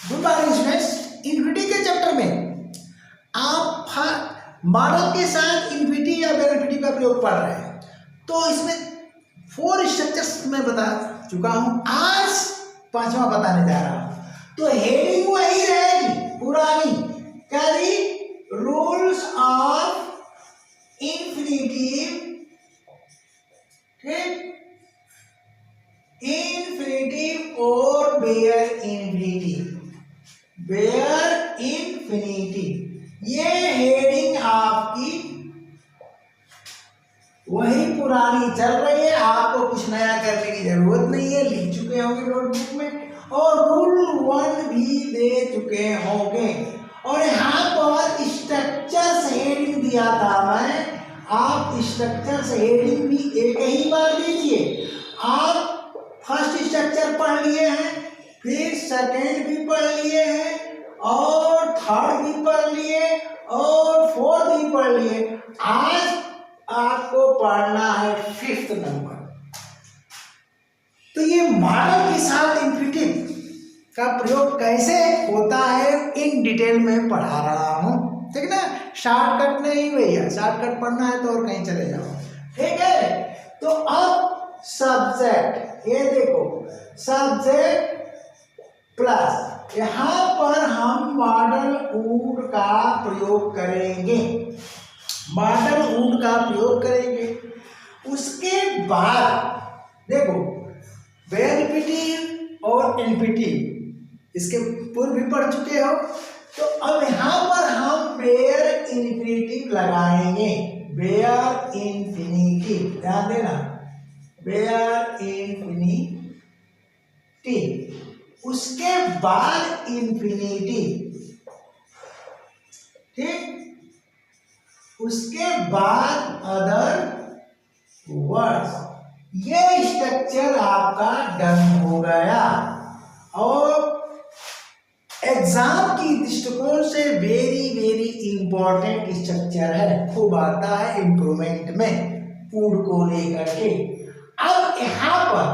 Good morning students. Infinity के chapter में आप मॉडल के साथ इन्फिनिटी या बेनिफिटी का प्रयोग पढ़ रहे हैं। तो इसमें 4 स्ट्रक्चर्स मैं बता चुका हूं, आज 5वां बताने जा रहा हूं। तो हेडिंग वही रहेगी पुरानी, क्या थी? रूल्स ऑफ इन्फिनिटी, ठीक, इन्फिनिटी और बेयर इन्फिनिटी, बेयर इन्फिनिटी, ये हेडिंग आपकी वही पुरानी चल रही है। आपको कुछ नया करने की जरूरत नहीं है, लिख चुके होंगे नोटबुक में और रूल 1 भी दे चुके होंगे। और यहाँ पर स्ट्रक्चर से हेडिंग दिया था मैं, आप स्ट्रक्चर से हेडिंग भी एक ही बार दीजिए। आप फर्स्ट स्ट्रक्चर पढ़ लिए हैं, फिर सेकेंड भी पढ़ लिए हैं और थर्ड भी पढ़ लिए और फोर्थ भी पढ़ लिए। आज आपको पढ़ना है 5th नंबर। तो ये मॉडल के साथ इन्फिनिटी का प्रयोग कैसे होता है इन डिटेल में पढ़ा रहा हूं, ठीक ना। शॉर्टकट नहीं भैया, शॉर्टकट पढ़ना है तो और कहीं चले जाओ, ठीक है। तो अब सब्जेक्ट, ये देखो सब्जेक्ट प्लस, यहां पर हम मॉडल वुड का प्रयोग करेंगे, मॉडल वुड का प्रयोग करेंगे। उसके बाद देखो बेनिफिटी और इन्फिनिटी इसके पूर्व भी पढ़ चुके हो। तो अब यहां पर हम बेयर इन्फिनिटी लगाएंगे, बेयर इन्फिनिटी, ध्यान देना, बेयर इन्फिनिटी। उसके बाद इन्फिनिटी, ठीक, उसके बाद अदर वर्ड्स। ये स्ट्रक्चर आपका डन हो गया और एग्जाम की दृष्टिकोण से वेरी वेरी इंपॉर्टेंट स्ट्रक्चर है, खूब आता है इंप्रूवमेंट में फूड को लेकर के। अब यहाँ पर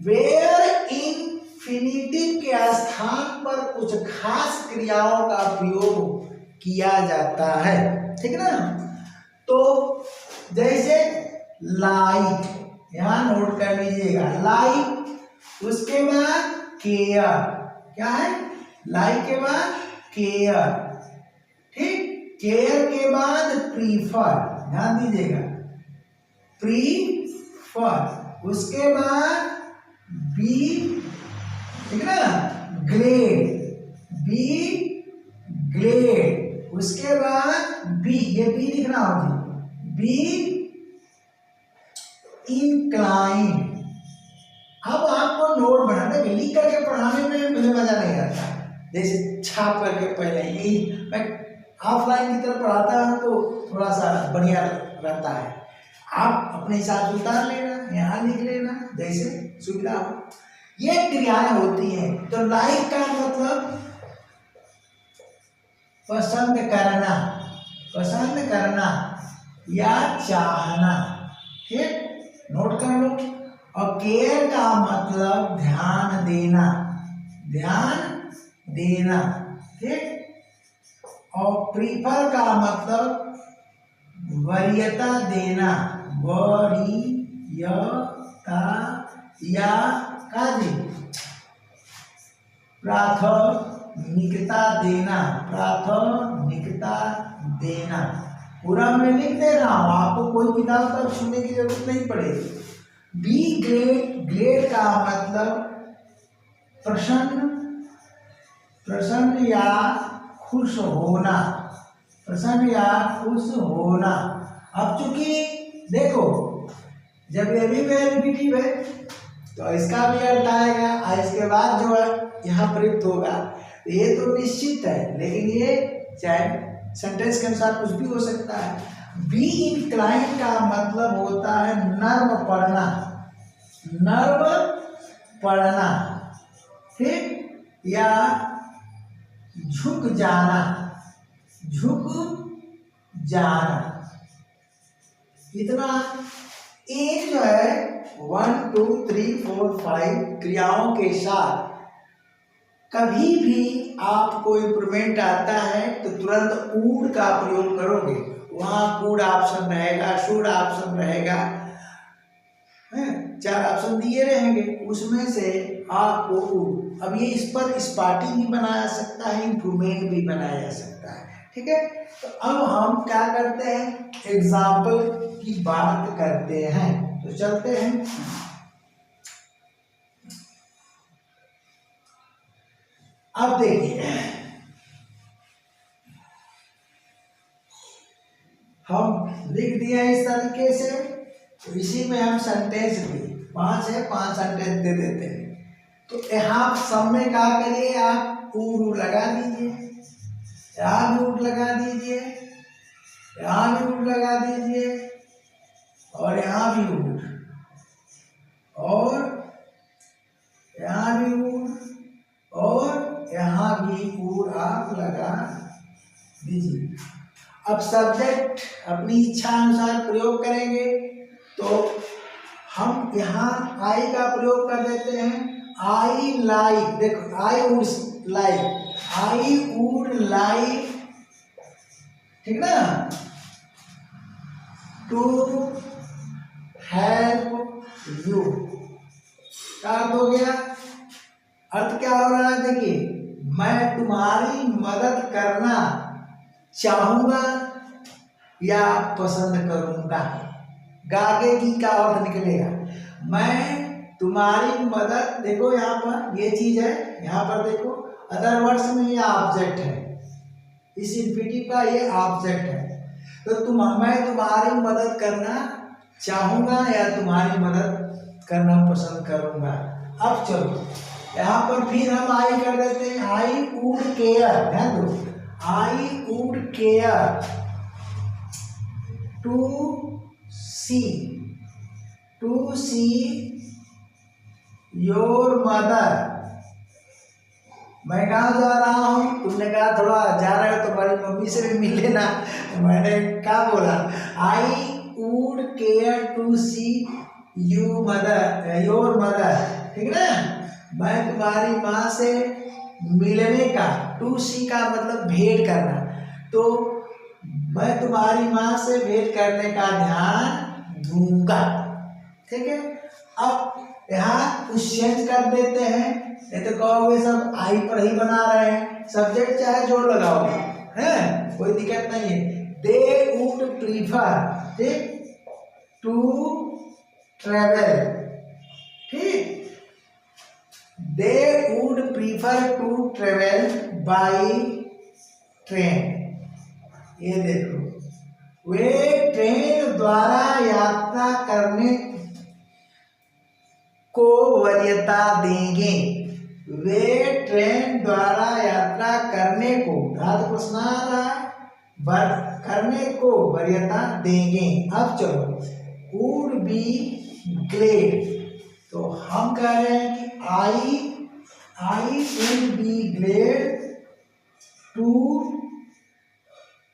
वेयर इन्फिनिटी के स्थान पर कुछ खास क्रियाओं का प्रयोग किया जाता है, ठीक ना। तो जैसे लाइक, यहाँ नोट कर लीजिएगा, लाइक, उसके बाद केयर, क्या है? लाइक के बाद केयर, ठीक, केयर के बाद प्रीफर, ध्यान दीजिएगा, प्रीफर, उसके बाद बी, ठीक ना, ग्लेड, बी ग्लेड, उसके बाद बी, ये बी लिखना होगी, बी इंक्लाइन। अब आपको नोट बनाना, लिख करके पढ़ाने में मुझे मजा नहीं आता, जैसे छाप करके पहले ही मैं ऑफलाइन की तरफ पढ़ाता हूँ तो थोड़ा सा बढ़िया रहता है। आप अपने हिसाब से उतार लेना, यहाँ लिख लेना, जैसे सुविधा हो। ये क्रियाएं होती हैं। तो लाइक का मतलब पसंद करना, पसंद करना या चाहना, ठीक, नोट कर लो। और केयर का मतलब ध्यान देना, ध्यान देना, ठीक। और प्रीफर का मतलब वरीयता देना, वरीयता या काजी, प्राथमिकता देना, प्राथमिकता देना। पूरा मैं लिख दे रहा हूं, आपको कोई किताब तक छूने की जरूरत नहीं पड़ेगी। बी ग्रेड, ग्रेड का मतलब प्रसन्न, प्रसन्न या खुश होना, प्रसन्न या खुश होना। अब चूंकि देखो जब ये भी बेनिफिटिव है तो इसका भी अर्थ आएगा और इसके बाद जो है यहाँ प्रयुक्त होगा, ये तो निश्चित है, लेकिन ये चाहे सेंटेंस के अनुसार कुछ भी हो सकता है। बी इंक्लाइन का मतलब होता है नर्म पड़ना, नर्म पड़ना, ठीक, या झुक जाना, झुक जाना। इतना एक जो है 1 2 3 4 5 क्रियाओं के साथ कभी भी आपको इम्प्रूवमेंट आता है तो तुरंत वुड का प्रयोग करोगे, वहाँ कुड ऑप्शन रहेगा, शुड ऑप्शन रहेगा, 4 ऑप्शन दिए रहेंगे, उसमें से आपको वुड। अब ये इस पर स्पार्टी भी बनाया सकता है, इम्प्रूवमेंट भी बनाया जा सकता है, ठीक है। तो अब हम क्या करते हैं, एग्जाम्पल की बात करते हैं, तो चलते हैं। अब देखिए, हम लिख दिया इस तरीके से, तो इसी में हम सेंटेंस भी 5 है, 5 सेंटेंस दे देते हैं। तो यहाँ सब में क्या करिए, आप ऊर लगा दीजिए, यहाँ भी ऊर लगा दीजिए, यहाँ भी ऊर लगा दीजिए, और यहाँ भी ऊर, और यहाँ भी ऊर, और यहाँ भी ऊर आप लगा दीजिए। अब सब्जेक्ट अपनी इच्छा अनुसार प्रयोग करेंगे, तो हम यहाँ आई का प्रयोग कर देते हैं। आई लाइक, देखो I would like, I would like, ठीक ना, टू हेल्प यू। क्या अर्थ हो गया, अर्थ क्या हो रहा है, देखिए, मैं तुम्हारी मदद करना चाहूंगा या पसंद करूंगा। गागे की क्या अर्थ निकलेगा, मैं तुम्हारी मदद, देखो यहाँ पर ये चीज है, यहाँ पर देखो अदर वर्ड्स में ये ऑब्जेक्ट है, इस इंफिनिटिव का ये ऑब्जेक्ट है। तो मैं तुम्हारी मदद करना चाहूंगा या तुम्हारी मदद करना पसंद करूंगा। अब चलो यहाँ पर फिर हम आई कर देते हैं, आई वुड केयर, ध्यान दो, I would care to see your mother. मैं कहाँ जा रहा हूँ, तुमने कहा थोड़ा जा रहे हो तुम्हारी मम्मी से भी मिल लेना, मैंने क्या बोला, I would care to see you mother, your mother, ठीक ना, मैं तुम्हारी माँ से मिलने का, टू सी का मतलब भेंट करना, तो मैं तुम्हारी माँ से भेंट करने का ध्यान दूंगा, ठीक है। अब यहाँ कुछ चेंज कर देते हैं, नहीं तो कहोगे सब आई पर ही बना रहे हैं, सब्जेक्ट चाहे जोड़ लगाओगे, है कोई दिक्कत नहीं है। दे वुड प्रीफर, ठीक, टू ट्रेवल, ठीक, they would prefer to travel by train. ये देखो, वे ट्रेन द्वारा यात्रा करने को वरीयता देंगे, वे ट्रेन द्वारा यात्रा करने को, धातु प्रश्न आ रहा है, करने को वरीयता देंगे। अब चलो, वुड बी ग्लेड, तो हम कह रहे हैं कि I would be glad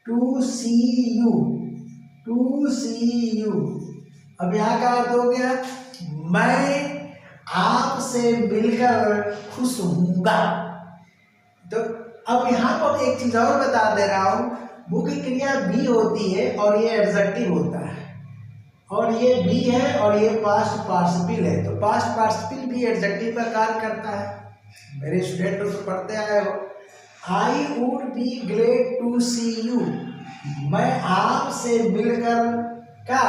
to see you. अब यहाँ का अर्थ हो गया, मैं आपसे मिलकर खुश होऊंगा। तो अब यहाँ पर एक चीज और बता दे रहा हूँ, मुख्य क्रिया बी होती है और ये एडजेक्टिव होता है, और ये बी है और ये पास्ट पार्टिसिपल है, तो पास्ट पार्टिसिपल भी एडजेक्टिव का कार्य करता है। मेरे स्टूडेंट तो पढ़ते आए हो, I would be glad to see you, मैं आपसे मिलकर क्या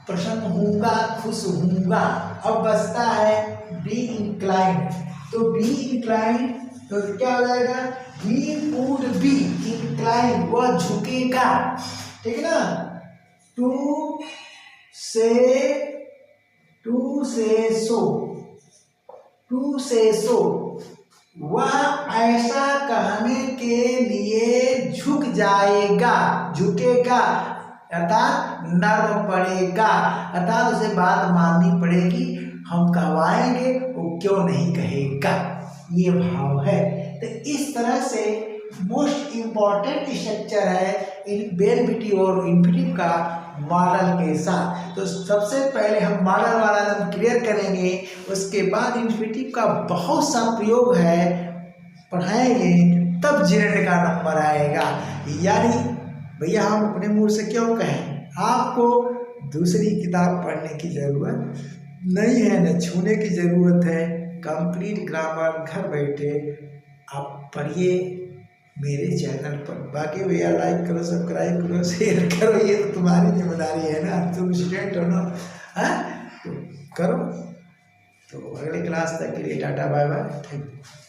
प्रसन्न होऊंगा, खुश होऊंगा। अब बचता है बी इंक्लाइंड, तो बी इंक्लाइंड तो क्या हो जाएगा, ही वुड बी इंक्लाइंड, वह झुकेगा, ठीक है ना, टू से सो, वह ऐसा कहने के लिए झुक जाएगा, झुकेगा अर्थात नर्म पड़ेगा, अर्थात उसे बात माननी पड़ेगी, हम कहवाएंगे वो क्यों नहीं कहेगा, ये भाव है। तो इस तरह से मोस्ट इम्पॉर्टेंट स्ट्रक्चर है इन बेनिफिटी और इन्फिनिटिव का मॉडल के साथ। तो सबसे पहले हम मॉडल वाला क्लियर करेंगे, उसके बाद इन्फिनिटिव का बहुत सा प्रयोग है पढ़ाएंगे तब जेड का नंबर आएगा। यानी भैया हम अपने मुंह से क्यों कहें, आपको दूसरी किताब पढ़ने की ज़रूरत नहीं है, न छूने की ज़रूरत है। कंप्लीट ग्रामर घर बैठे आप पढ़िए मेरे चैनल पर। बाकी भैया लाइक करो, सब्सक्राइब करो, शेयर करो, ये तो तुम्हारी जिम्मेदारी है ना, तुम स्टूडेंट हो ना, हाँ तो करो। तो अगले क्लास तक के लिए ta-ta bye bye, thank you.